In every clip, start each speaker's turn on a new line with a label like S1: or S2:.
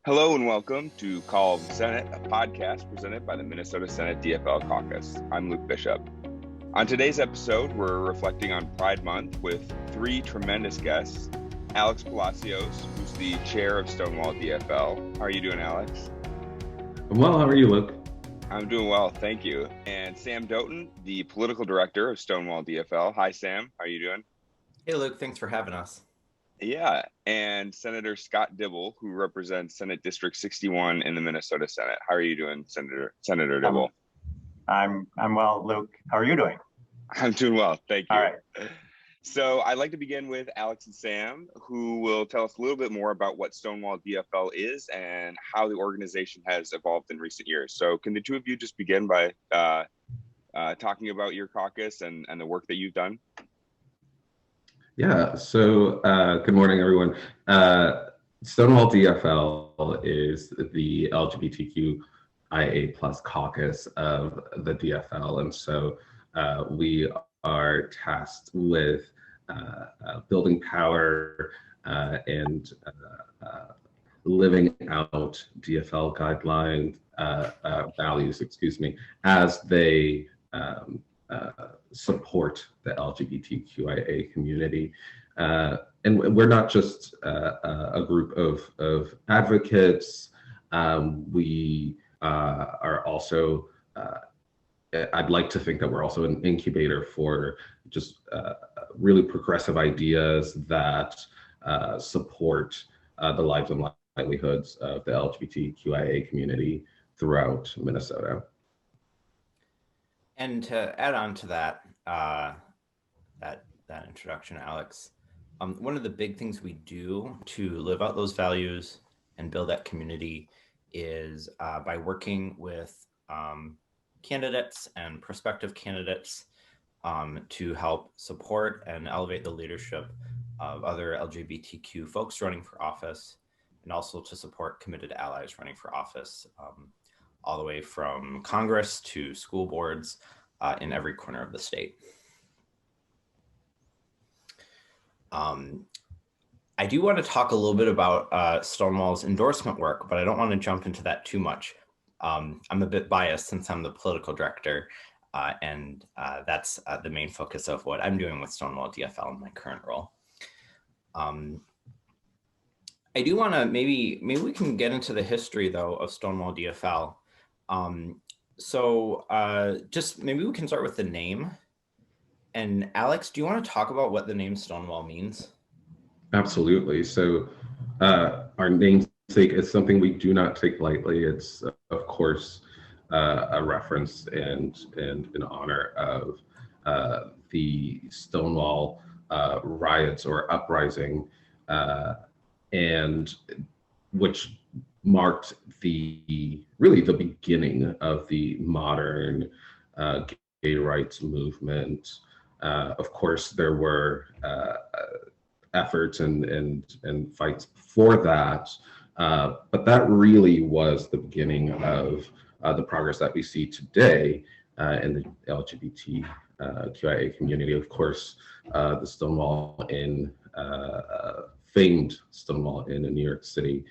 S1: Hello and welcome to Call of the Senate, a podcast presented by the Minnesota Senate DFL Caucus. I'm Luke Bishop. On today's episode, we're reflecting on Pride Month with three tremendous guests. Alex Palacios, who's the chair of Stonewall DFL. How are you doing, Alex?
S2: Well, how are you, Luke?
S1: I'm doing well, thank you. And Sam Doten, the political director of Stonewall DFL. Hi, Sam. How are you doing?
S3: Hey, Luke. Thanks for having us.
S1: Yeah, and Senator Scott Dibble, who represents Senate District 61 in the Minnesota Senate. How are you doing, Senator Dibble?
S4: I'm well, Luke. How are you doing?
S1: I'm doing well, thank you.
S4: All right.
S1: So I'd like to begin with Alex and Sam, who will tell us a little bit more about what Stonewall DFL is and how the organization has evolved in recent years. So can the two of you just begin by talking about your caucus and the work that you've done?
S2: Yeah, so good morning, everyone. Stonewall DFL is the LGBTQIA plus caucus of the DFL. And so we are tasked with building power and living out DFL guideline values, as they support the LGBTQIA community. And we're not just a group of advocates. We are also, I'd like to think that we're also an incubator for just really progressive ideas that support the lives and livelihoods of the LGBTQIA community throughout Minnesota.
S3: And to add on to that, that introduction, Alex, one of the big things we do to live out those values and build that community is by working with candidates and prospective candidates to help support and elevate the leadership of other LGBTQ folks running for office, and also to support committed allies running for office, all the way from Congress to school boards in every corner of the state. I do want to talk a little bit about Stonewall's endorsement work, but I don't want to jump into that too much. I'm a bit biased since I'm the political director, and that's the main focus of what I'm doing with Stonewall DFL in my current role. I do want to maybe we can get into the history though of Stonewall DFL. So just maybe we can start with the name. And Alex, do you want to talk about what the name Stonewall means?
S2: Absolutely. So our namesake is something we do not take lightly. It's, of course, a reference and in honor of the Stonewall riots or uprising, and which marked really the beginning of the modern gay rights movement. Of course, there were efforts and fights for that, but that really was the beginning of the progress that we see today in the LGBTQIA community. Of course, the Stonewall Inn, famed Stonewall Inn in New York City,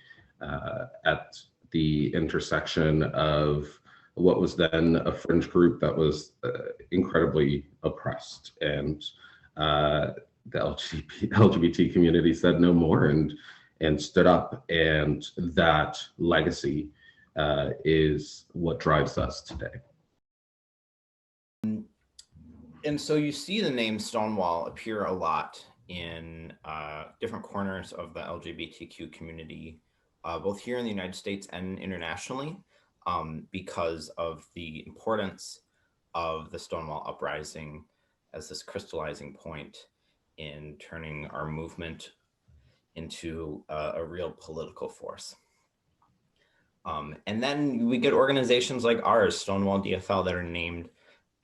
S2: at the intersection of what was then a fringe group that was incredibly oppressed, and the LGBT community said no more and stood up, and that legacy is what drives us today.
S3: And so you see the name Stonewall appear a lot in different corners of the LGBTQ community, both here in the United States and internationally, because of the importance of the Stonewall uprising as this crystallizing point in turning our movement into a real political force. And then we get organizations like ours, Stonewall DFL, that are named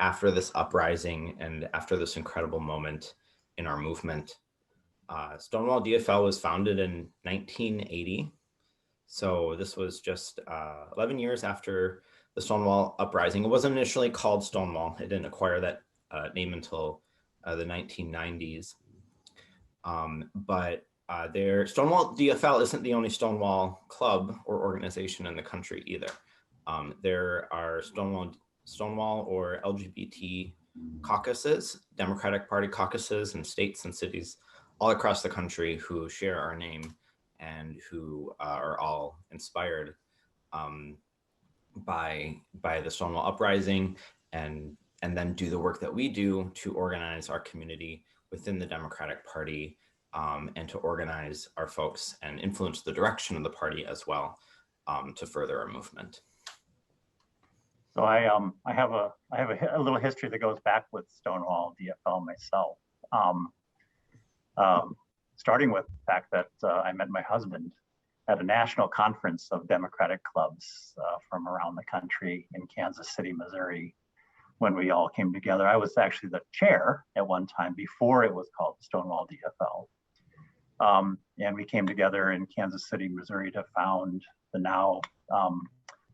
S3: after this uprising and after this incredible moment in our movement. Stonewall DFL was founded in 1980. So this was just 11 years after the Stonewall uprising. It wasn't initially called Stonewall. It didn't acquire that name until the 1990s. But Stonewall DFL isn't the only Stonewall club or organization in the country either. There are Stonewall or LGBT caucuses, Democratic Party caucuses in states and cities all across the country who share our name and who are all inspired by the Stonewall uprising and then do the work that we do to organize our community within the Democratic Party and to organize our folks and influence the direction of the party as well to further our movement.
S4: So I have a little history that goes back with Stonewall DFL myself. Starting with the fact that I met my husband at a national conference of Democratic clubs from around the country in Kansas City, Missouri, when we all came together. I was actually the chair at one time before it was called Stonewall DFL. And we came together in Kansas City, Missouri to found the now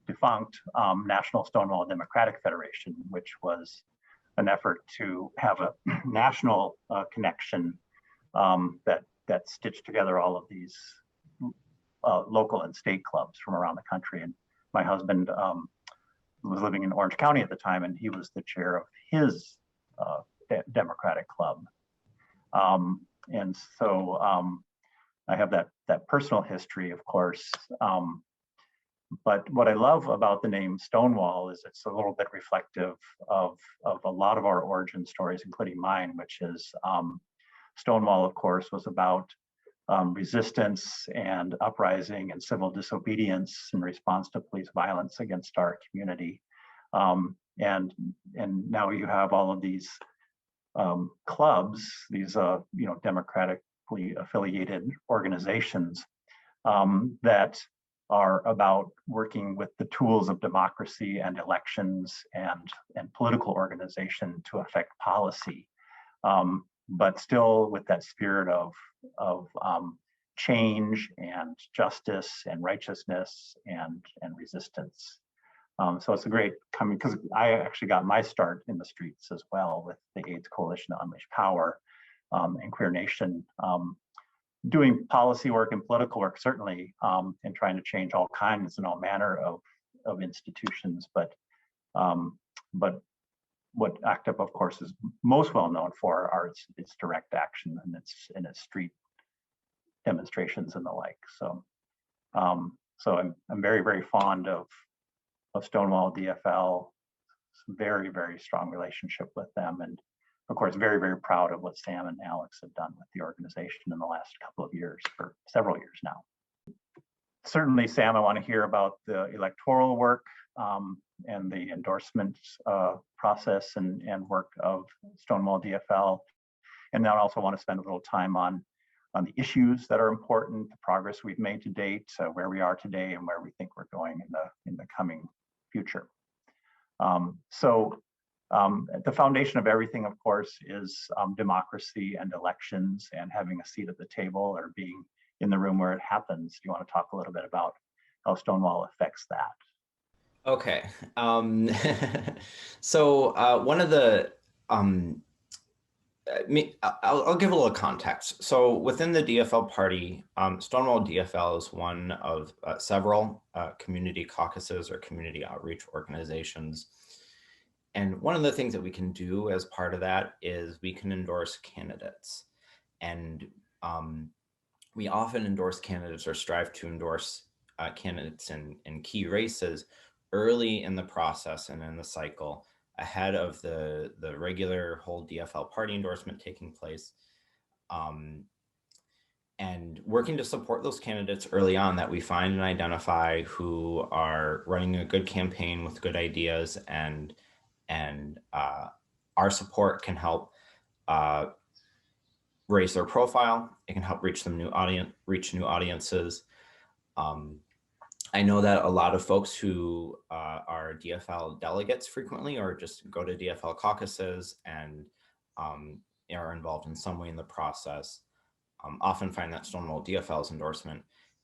S4: defunct National Stonewall Democratic Federation, which was an effort to have a national connection that stitched together all of these local and state clubs from around the country. And my husband was living in Orange County at the time, and he was the chair of his Democratic club. And so I have that personal history, of course. But what I love about the name Stonewall is it's a little bit reflective of a lot of our origin stories, including mine, which is Stonewall, of course, was about resistance and uprising and civil disobedience in response to police violence against our community. And now you have all of these clubs, these democratically affiliated organizations that are about working with the tools of democracy and elections and political organization to affect policy, but still with that spirit of change and justice and righteousness and resistance. So it's a great coming, because I actually got my start in the streets as well with the AIDS Coalition to Unleash Power and Queer Nation, doing policy work and political work, certainly, and trying to change all kinds and all manner of institutions. But what ACT UP, of course, is most well known for are its direct action and its street demonstrations and the like. So I'm very, very fond of Stonewall DFL. Very, very strong relationship with them, and of course, very, very proud of what Sam and Alex have done with the organization in the last couple of years, for several years now. Certainly, Sam, I want to hear about the electoral work and the endorsement process and work of Stonewall DFL. And then I also want to spend a little time on the issues that are important, the progress we've made to date, where we are today, and where we think we're going in the coming future. The foundation of everything, of course, is democracy and elections and having a seat at the table or being in the room where it happens. Do you want to talk a little bit about how Stonewall affects that?
S3: Okay. So one of the, I'll give a little context. So within the DFL party, Stonewall DFL is one of several community caucuses or community outreach organizations. And one of the things that we can do as part of that is we can endorse candidates. And we often endorse candidates or strive to endorse candidates in key races early in the process and in the cycle, ahead of the regular whole DFL party endorsement taking place. And working to support those candidates early on that we find and identify who are running a good campaign with good ideas, and our support can help raise their profile. It can help reach new audiences. I know that a lot of folks who are DFL delegates frequently, or just go to DFL caucuses and are involved in some way in the process, often find that Stonewall DFL's endorsement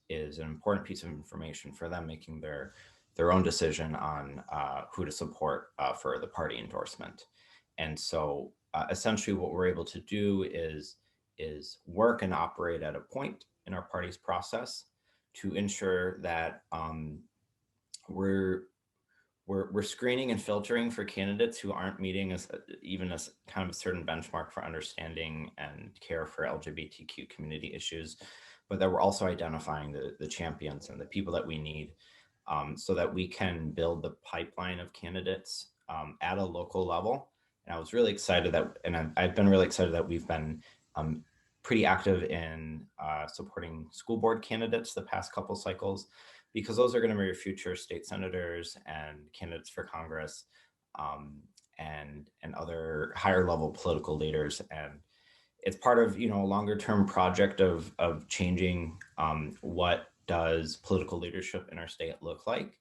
S3: is an important piece of information for them making their own decision on who to support for the party endorsement. And so essentially what we're able to do is is work and operate at a point in our party's process to ensure that we're screening and filtering for candidates who aren't meeting even as kind of a certain benchmark for understanding and care for LGBTQ community issues, but that we're also identifying the champions and the people that we need, so that we can build the pipeline of candidates at a local level. And I was really excited that, and I've been really excited that we've been pretty active in supporting school board candidates the past couple cycles, because those are going to be your future state senators and candidates for Congress, and other higher level political leaders. And it's part of, a longer term project of changing what does political leadership in our state look like.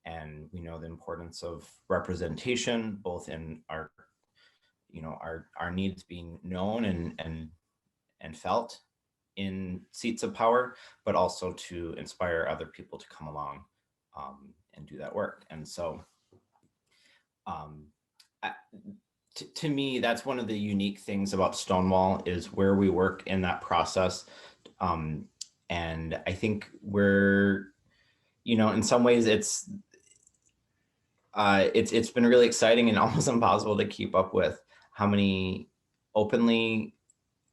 S3: And we know the importance of representation, both in our needs being known and felt in seats of power, but also to inspire other people to come along and do that work. And so to me, that's one of the unique things about Stonewall, is where we work in that process. And I think we're, in some ways it's been really exciting and almost impossible to keep up with how many openly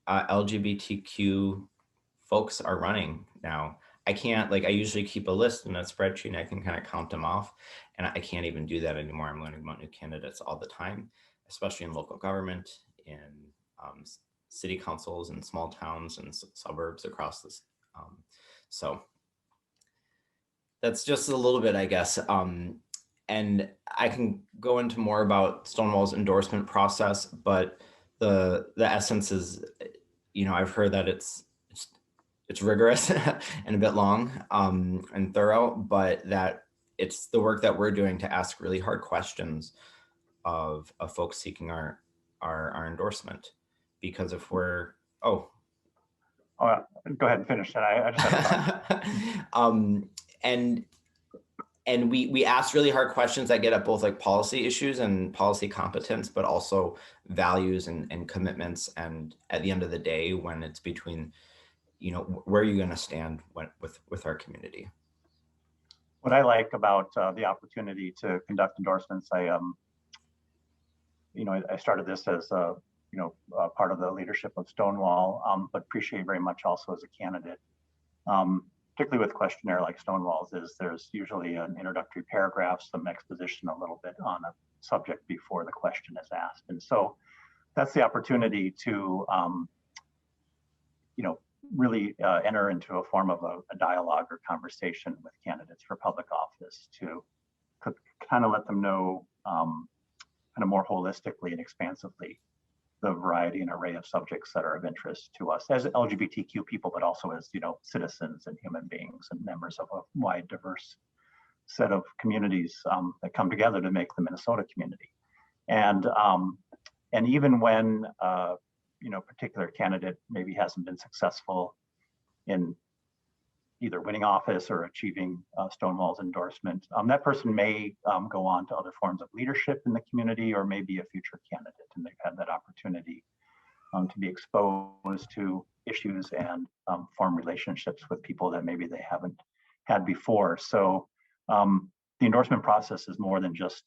S3: LGBTQ folks are running now. I can't, I usually keep a list in a spreadsheet and I can kind of count them off, and I can't even do that anymore. I'm learning about new candidates all the time, especially in local government, in city councils and small towns and suburbs across this. So that's just a little bit, I guess. And I can go into more about Stonewall's endorsement process, but the essence is, I've heard that it's rigorous and a bit long and thorough, but that it's the work that we're doing to ask really hard questions of folks seeking our endorsement. Because if we're
S4: go ahead and finish that. I just have
S3: and we ask really hard questions that get at both policy issues and policy competence, but also values and commitments. And at the end of the day, when it's between, where are you going to stand with our community?
S4: What I like about the opportunity to conduct endorsements, I started this as part of the leadership of Stonewall, but appreciate very much also as a candidate. Particularly with questionnaire like Stonewall's, is there's usually an introductory paragraph, some exposition a little bit on a subject before the question is asked. And so that's the opportunity to, really enter into a form of a dialogue or conversation with candidates for public office to kind of let them know kind of more holistically and expansively the variety and array of subjects that are of interest to us as LGBTQ people, but also as, citizens and human beings and members of a wide, diverse set of communities that come together to make the Minnesota community. And even when, particular candidate maybe hasn't been successful in either winning office or achieving Stonewall's endorsement, that person may go on to other forms of leadership in the community, or maybe a future candidate, and they've had that opportunity to be exposed to issues and form relationships with people that maybe they haven't had before. So the endorsement process is more than just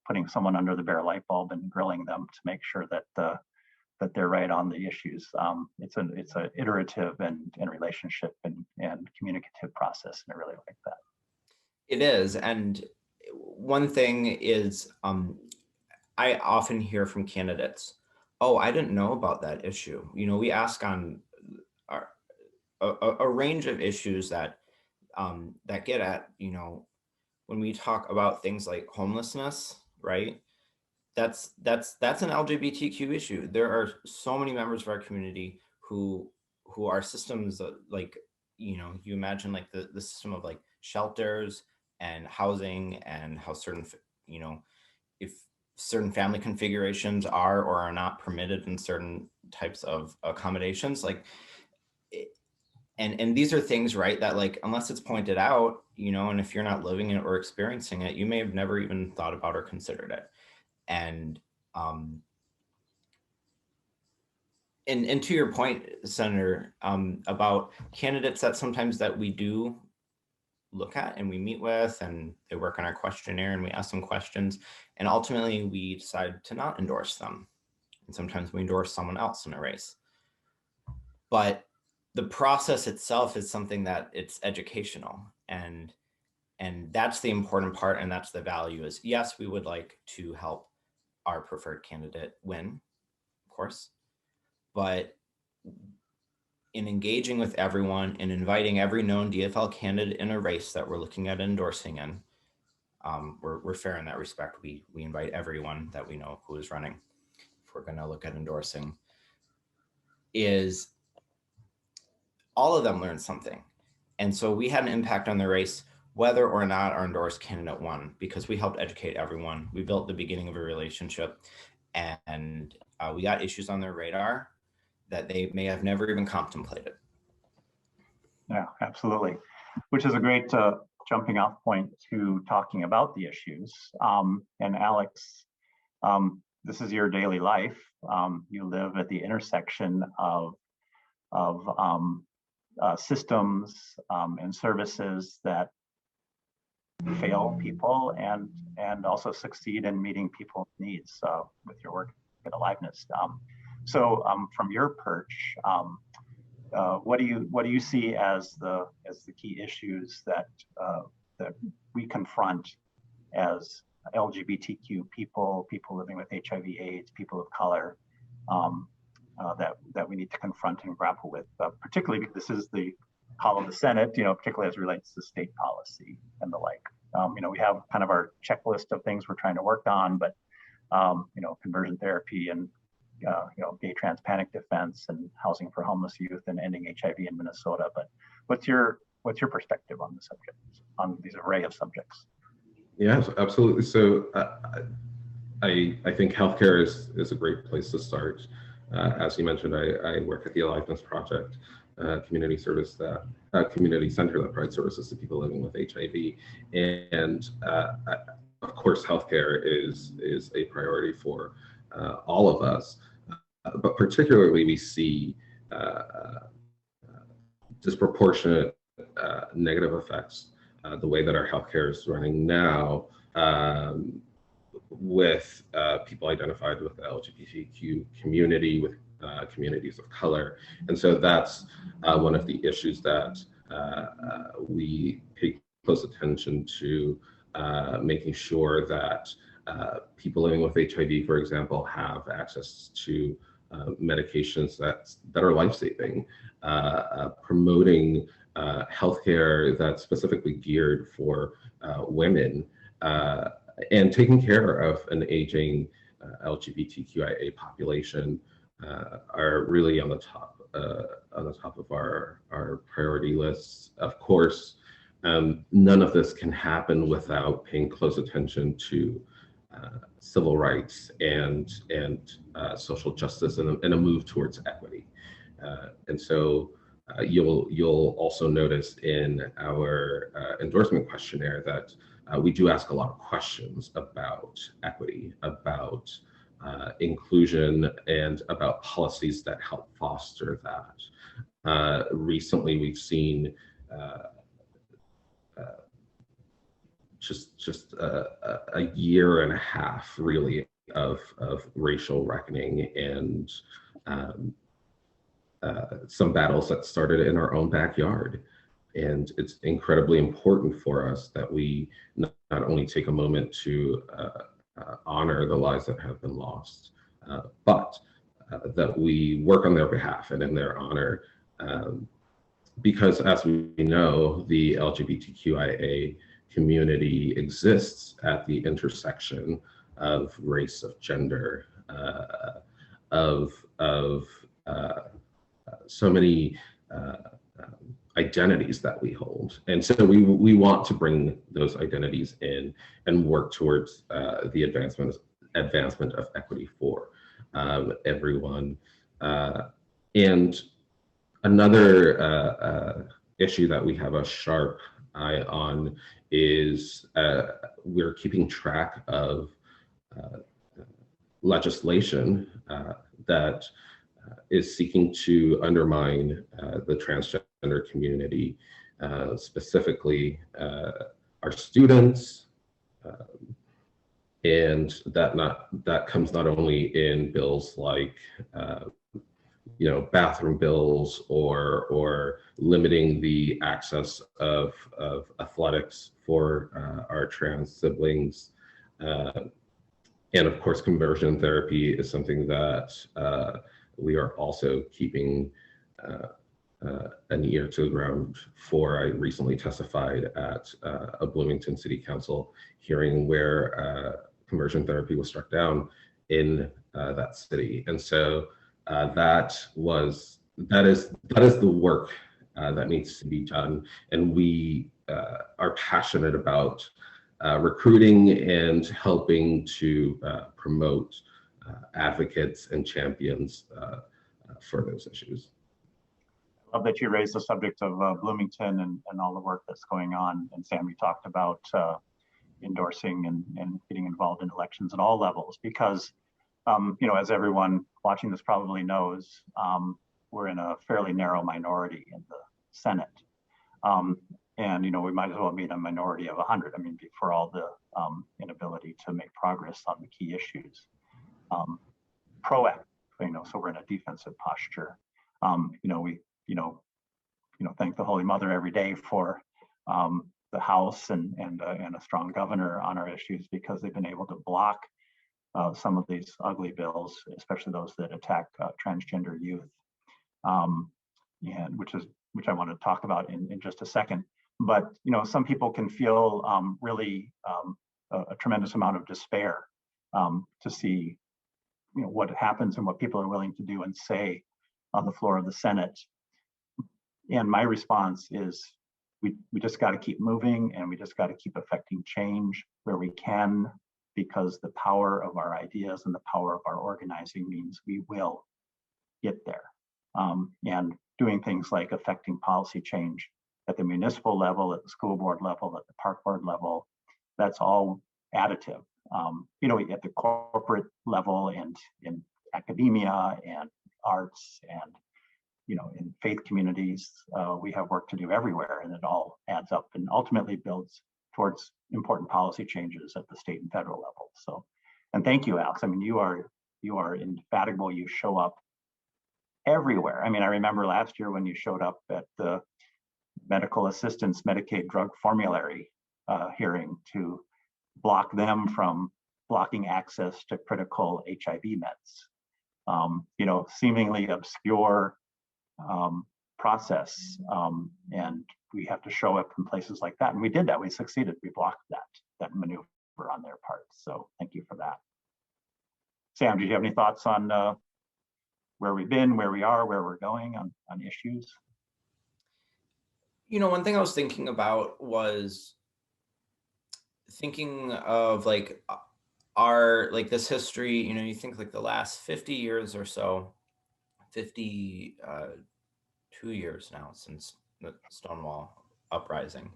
S4: putting someone under the bare light bulb and grilling them to make sure that that they're right on the issues. It's an iterative and relationship and communicative process, and I really like that.
S3: It is. And one thing is, I often hear from candidates, oh, I didn't know about that issue. We ask on a range of issues that get at, when we talk about things like homelessness, right? That's an LGBTQ issue. There are so many members of our community who are systems you imagine the system of shelters and housing, and how certain, if certain family configurations are or are not permitted in certain types of accommodations, and these are things, right, that unless it's pointed out, and if you're not living it or experiencing it, you may have never even thought about or considered it. And And to your point, Senator, about candidates that sometimes that we do look at and we meet with, and they work on our questionnaire and we ask them questions, and ultimately we decide to not endorse them. And sometimes we endorse someone else in a race. But the process itself is something that it's educational, and that's the important part, and that's the value is, yes, we would like to help our preferred candidate win, of course, but in engaging with everyone and inviting every known DFL candidate in a race that we're looking at endorsing in, we're fair in that respect. We invite everyone that we know who is running, if we're going to look at endorsing, is all of them learn something. And so we had an impact on the race, whether or not our endorsed candidate won, because we helped educate everyone. We built the beginning of a relationship, and we got issues on their radar that they may have never even contemplated.
S4: Yeah, absolutely. Which is a great jumping off point to talking about the issues. And Alex, this is your daily life. You live at the intersection of systems and services that fail people and also succeed in meeting people's needs with your work at Aliveness. So from your perch, what do you see as the key issues that we confront as LGBTQ people living with HIV/AIDS, people of color, that we need to confront and grapple with, particularly because this is the call of the Senate, particularly as it relates to state policy and the like. We have kind of our checklist of things we're trying to work on, but conversion therapy and gay trans panic defense and housing for homeless youth and ending HIV in Minnesota. But what's your perspective on the subject, on these array of subjects?
S2: Yes, absolutely. So I think healthcare is a great place to start. As you mentioned, I work at the Aliveness Project, community center that provides services to people living with HIV, and of course, healthcare is a priority for all of us, but particularly we see disproportionate negative effects the way that our healthcare is running now, with people identified with the LGBTQ community, with communities of color. And so that's one of the issues that we pay close attention to, making sure that people living with HIV, for example, have access to medications that are life-saving, promoting healthcare that's specifically geared for women, and taking care of an aging LGBTQIA population are really on the top of our priority lists. Of course, none of this can happen without paying close attention to civil rights and social justice and a move towards equity. And so you'll also notice in our endorsement questionnaire that we do ask a lot of questions about equity, about inclusion, and about policies that help foster that. Recently, we've seen just a year and a half, really, of racial reckoning and some battles that started in our own backyard. And it's incredibly important for us that we not only take a moment to honor the lives that have been lost, but that we work on their behalf and in their honor. Because as we know, the LGBTQIA community exists at the intersection of race, of gender, of so many identities that we hold. And so we want to bring those identities in and work towards the advancement of equity for everyone. And another issue that we have a sharp eye on is we're keeping track of legislation that is seeking to undermine the transgender community, specifically our students, and that comes not only in bills like bathroom bills or limiting the access of athletics for our trans siblings. And of course, conversion therapy is something that we are also keeping an ear to the ground for. I recently testified at a Bloomington City Council hearing where conversion therapy was struck down in that city. And so that is the work that needs to be done. And we are passionate about recruiting and helping to promote advocates and champions for those issues.
S4: I love that you raised the subject of Bloomington and all the work that's going on. And Sam, you talked about endorsing and getting involved in elections at all levels, because as everyone watching this probably knows, we're in a fairly narrow minority in the Senate. And we might as well be in a minority of 100. I mean, for all the inability to make progress on the key issues. Proactive, so we're in a defensive posture. We thank the Holy Mother every day for the House and a strong governor on our issues, because they've been able to block some of these ugly bills, especially those that attack transgender youth, and which I want to talk about in just a second. But some people can feel really a tremendous amount of despair to see what happens and what people are willing to do and say on the floor of the Senate. And my response is we just got to keep moving, and we just got to keep affecting change where we can, because the power of our ideas and the power of our organizing means we will get there. And doing things like affecting policy change at the municipal level, at the school board level, at the park board level, that's all additive. At the corporate level and in academia and arts and in faith communities, we have work to do everywhere, and it all adds up and ultimately builds towards important policy changes at the state and federal level. So, and thank you, Alex. I mean, you are indefatigable. You show up everywhere. I mean, I remember last year when you showed up at the medical assistance Medicaid drug formulary hearing to block them from blocking access to critical HIV meds. Seemingly obscure process, and we have to show up in places like that, and we did that. We succeeded. We blocked that maneuver on their part. So thank you for that. Sam, do you have any thoughts on where we've been, where we are, where we're going on issues?
S3: One thing I was thinking about was thinking of this history. You think like the last 50 years or so, 52 years now since the Stonewall uprising.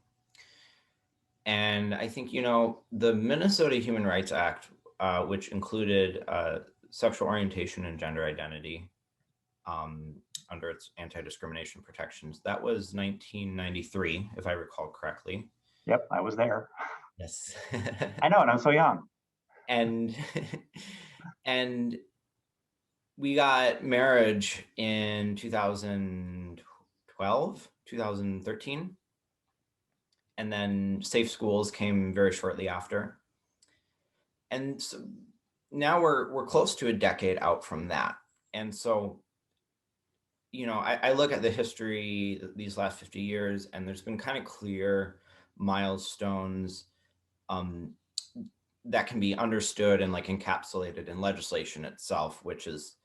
S3: And I think, the Minnesota Human Rights Act, which included sexual orientation and gender identity under its anti-discrimination protections, that was 1993, if I recall correctly.
S4: Yep, I was there.
S3: Yes.
S4: I know, and I'm so young.
S3: And we got marriage in 2012, 2013. And then safe schools came very shortly after. And so now we're close to a decade out from that. And so, I look at the history these last 50 years, and there's been kind of clear milestones that can be understood and encapsulated in legislation itself, which is,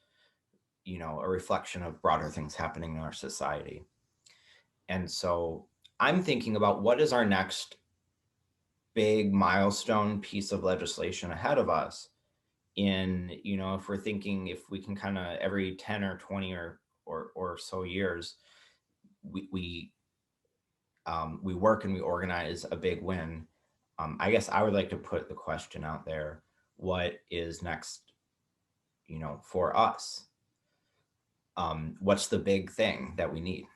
S3: a reflection of broader things happening in our society. And so I'm thinking about what is our next big milestone piece of legislation ahead of us in, if we're thinking if we can kind of every 10 or 20 or so years, we work and we organize a big win. I guess I would like to put the question out there, what is next, for us? What's the big thing that we need?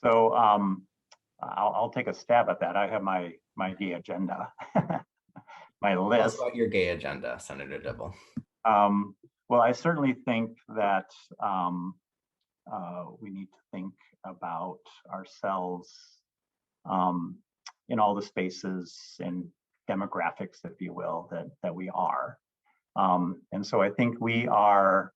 S4: So I'll take a stab at that. I have my gay agenda, my
S3: Tell us
S4: list.
S3: about your gay agenda, Senator Dibble.
S4: Well, I certainly think that we need to think about ourselves in all the spaces and demographics, if you will, that we are. And so I think we are,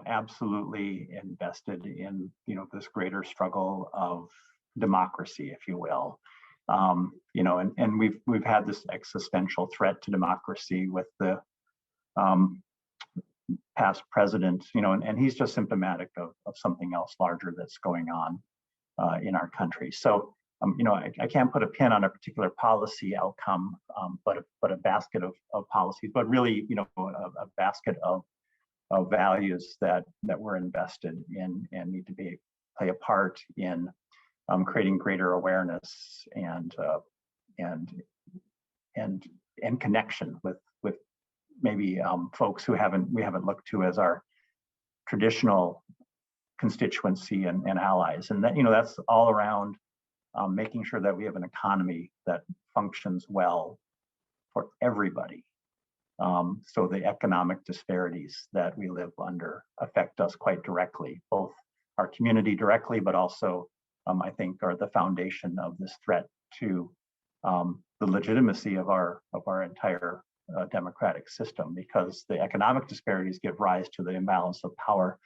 S4: absolutely invested in, this greater struggle of democracy, if you will. And we've had this existential threat to democracy with the past president, and he's just symptomatic of something else larger that's going on in our country. So, I can't put a pin on a particular policy outcome, but a basket of policies, but really, a basket of values that we're invested in and need to play a part in creating greater awareness and connection with maybe folks who we haven't looked to as our traditional constituency and allies. And that, that's all around making sure that we have an economy that functions well for everybody. So the economic disparities that we live under affect us quite directly, both our community directly, but also I think are the foundation of this threat to the legitimacy of our entire democratic system, because the economic disparities give rise to the imbalance of power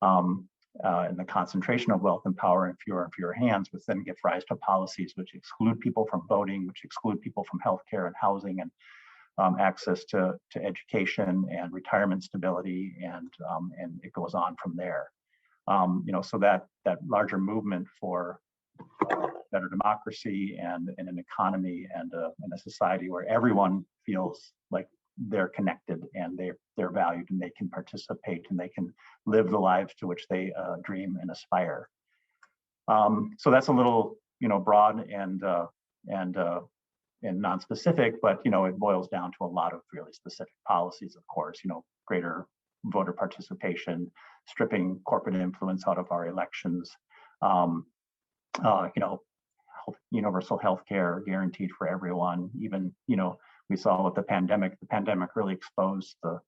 S4: and the concentration of wealth and power in fewer hands, which then give rise to policies which exclude people from voting, which exclude people from healthcare and housing and access to education and retirement stability, and it goes on from there. So that larger movement for better democracy and an economy and a society where everyone feels like they're connected and they're valued and they can participate and they can live the lives to which they dream and aspire. So that's a little broad and non-specific, but it boils down to a lot of really specific policies, of course. Greater voter participation, stripping corporate influence out of our elections, universal health care guaranteed for everyone. Even, we saw with the pandemic really exposed the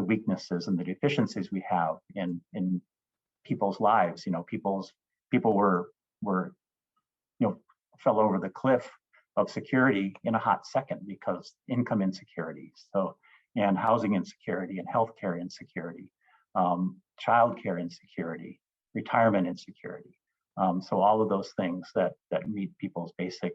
S4: weaknesses and the deficiencies we have in people's lives. People were fell over the cliff of security in a hot second because income insecurity, and housing insecurity and healthcare insecurity, childcare insecurity, retirement insecurity. So all of those things that meet people's basic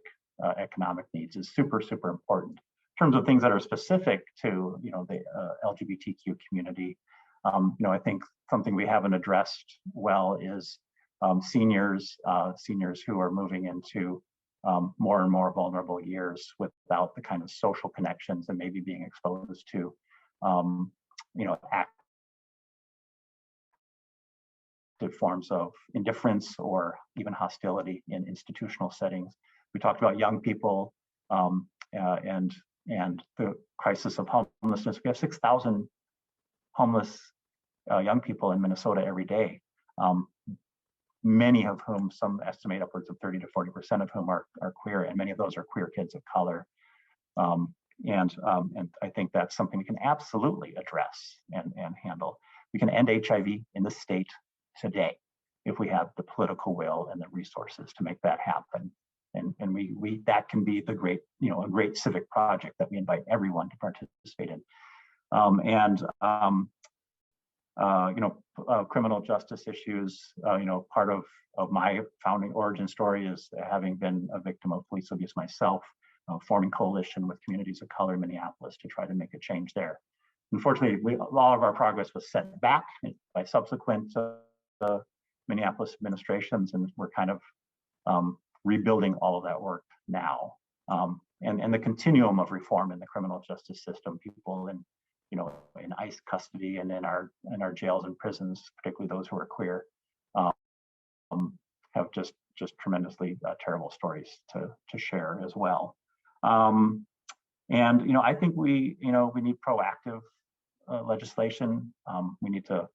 S4: economic needs is super, super important. In terms of things that are specific to the LGBTQ community, I think something we haven't addressed well is seniors who are moving into more and more vulnerable years without the kind of social connections and maybe being exposed to active forms of indifference or even hostility in institutional settings. We talked about young people and the crisis of homelessness. We have 6,000 homeless young people in Minnesota every day. Many of whom, some estimate upwards of 30 to 40% of whom are queer, and many of those are queer kids of color. And I think that's something we can absolutely address and handle. We can end HIV in the state today if we have the political will and the resources to make that happen. And we that can be the great, a great civic project that we invite everyone to participate in. Criminal justice issues, part of my founding origin story is having been a victim of police abuse myself, forming coalition with communities of color in Minneapolis to try to make a change there. Unfortunately, all of our progress was set back by subsequent Minneapolis administrations, and we're kind of rebuilding all of that work now. And the continuum of reform in the criminal justice system, people in ICE custody and in our jails and prisons, particularly those who are queer, have just tremendously terrible stories to share as well. And I think we need proactive legislation. We need to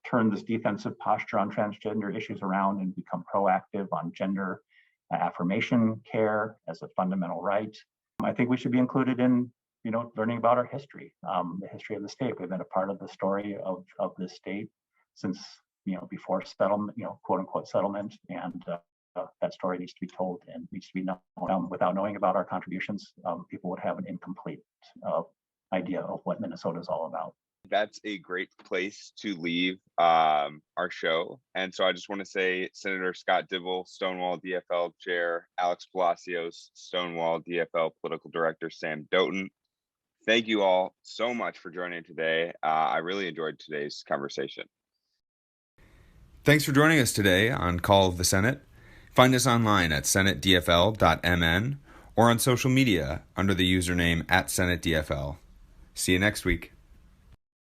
S4: turn this defensive posture on transgender issues around and become proactive on gender affirmation care as a fundamental right. I think we should be included in, learning about our history, the history of the state. We've been a part of the story of this state since, before settlement, quote unquote settlement. And that story needs to be told and needs to be known. Without knowing about our contributions, people would have an incomplete idea of what Minnesota is all about.
S1: That's a great place to leave our show. And so I just want to say, Senator Scott Dibble, Stonewall DFL Chair, Alex Palacios, Stonewall DFL Political Director, Sam Doten, thank you all so much for joining today. I really enjoyed today's conversation. Thanks for joining us today on Call of the Senate. Find us online at senatedfl.mn or on social media under the username @SenateDFL. See you next week.